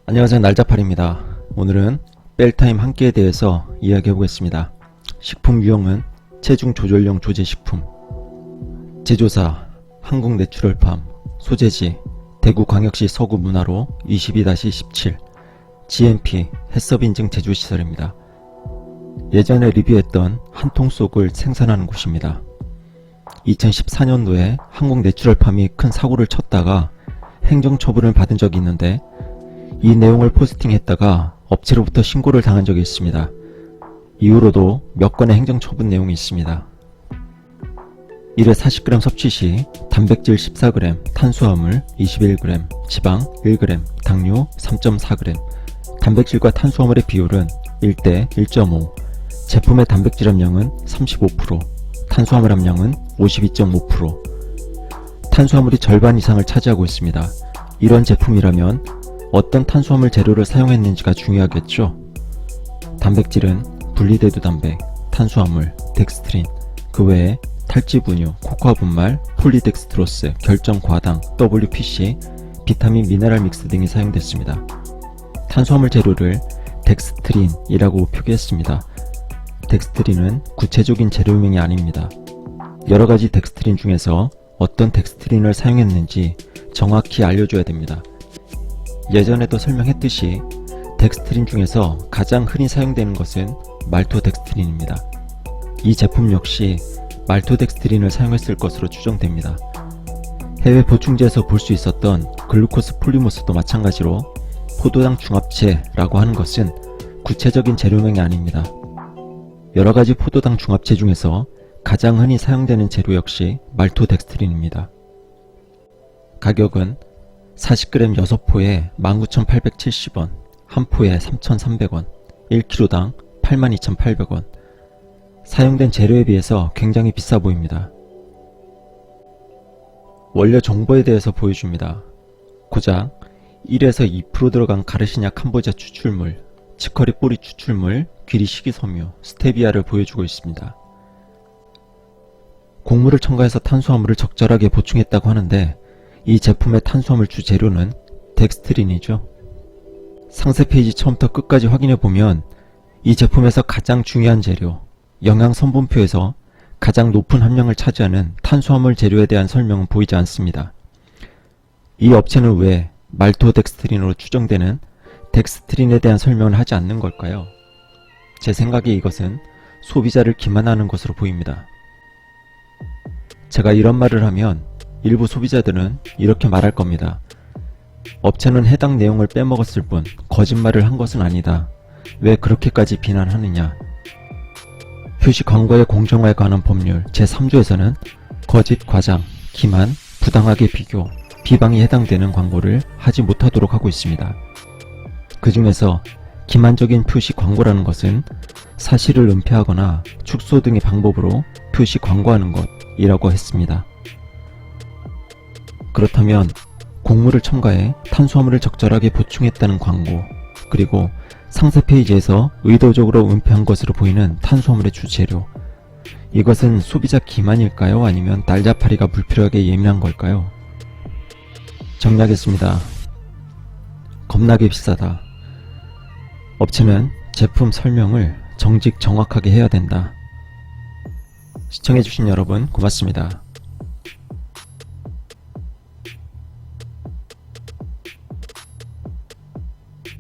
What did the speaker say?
안녕하세요, 날자팔입니다. 오늘은 뺄타임 한 끼에 대해서 이야기해 보겠습니다. 식품 유형은 체중 조절용 조제식품. 제조사 한국내추럴팜. 소재지 대구광역시 서구문화로 22-17. GMP 해썹 인증 제조시설입니다. 예전에 리뷰했던 한통 속을 생산하는 곳입니다. 2014년도에 한국내추럴팜이 큰 사고를 쳤다가 행정처분을 받은 적이 있는데 이 내용을 포스팅했다가 업체로부터 신고를 당한 적이 있습니다. 이후로도 몇 건의 행정처분 내용이 있습니다. 1회 40g 섭취 시 단백질 14g, 탄수화물 21g, 지방 1g, 당류 3.4g. 단백질과 탄수화물의 비율은 1대 1.5. 제품의 단백질 함량은 35%, 탄수화물 함량은 52.5%. 탄수화물이 절반 이상을 차지하고 있습니다. 이런 제품이라면 어떤 탄수화물 재료를 사용했는지가 중요하겠죠. 단백질은 분리대두 단백, 탄수화물, 덱스트린, 그 외에 탈지분유, 코코아 분말, 폴리덱스트로스, 결정과당, WPC, 비타민 미네랄 믹스 등이 사용됐습니다. 탄수화물 재료를 덱스트린이라고 표기했습니다. 덱스트린은 구체적인 재료명이 아닙니다. 여러가지 덱스트린 중에서 어떤 덱스트린을 사용했는지 정확히 알려줘야 됩니다. 예전에도 설명했듯이 덱스트린 중에서 가장 흔히 사용되는 것은 말토덱스트린입니다. 이 제품 역시 말토덱스트린을 사용했을 것으로 추정됩니다. 해외 보충제에서 볼 수 있었던 글루코스 폴리모스도 마찬가지로 포도당 중합체라고 하는 것은 구체적인 재료명이 아닙니다. 여러가지 포도당 중합체 중에서 가장 흔히 사용되는 재료 역시 말토덱스트린입니다. 가격은 40g 6포에 19,870원, 한 포에 3,300원, 1kg당 82,800원. 사용된 재료에 비해서 굉장히 비싸 보입니다. 원료 정보에 대해서 보여줍니다. 고작 1에서 2% 들어간 가르시냐 캄보자 추출물, 치커리 뿌리 추출물, 귀리 식이섬유, 스테비아를 보여주고 있습니다. 곡물을 첨가해서 탄수화물을 적절하게 보충했다고 하는데 이 제품의 탄수화물 주 재료는 덱스트린이죠. 상세 페이지 처음부터 끝까지 확인해보면 이 제품에서 가장 중요한 재료, 영양 성분표에서 가장 높은 함량을 차지하는 탄수화물 재료에 대한 설명은 보이지 않습니다. 이 업체는 왜 말토덱스트린으로 추정되는 덱스트린에 대한 설명을 하지 않는 걸까요? 제 생각에 이것은 소비자를 기만하는 것으로 보입니다. 제가 이런 말을 하면 일부 소비자들은 이렇게 말할 겁니다. 업체는 해당 내용을 빼먹었을 뿐 거짓말을 한 것은 아니다. 왜 그렇게까지 비난하느냐. 표시 광고의 공정화에 관한 법률 제3조에서는 거짓, 과장, 기만, 부당하게 비교, 비방이 해당되는 광고를 하지 못하도록 하고 있습니다. 그 중에서 기만적인 표시 광고라는 것은 사실을 은폐하거나 축소 등의 방법으로 표시 광고하는 것이라고 했습니다. 그렇다면 곡물을 첨가해 탄수화물을 적절하게 보충했다는 광고, 그리고 상세 페이지에서 의도적으로 은폐한 것으로 보이는 탄수화물의 주재료, 이것은 소비자 기만일까요? 아니면 날자파리가 불필요하게 예민한 걸까요? 정리하겠습니다. 겁나게 비싸다. 업체는 제품 설명을 정확하게 해야 된다. 시청해주신 여러분 고맙습니다.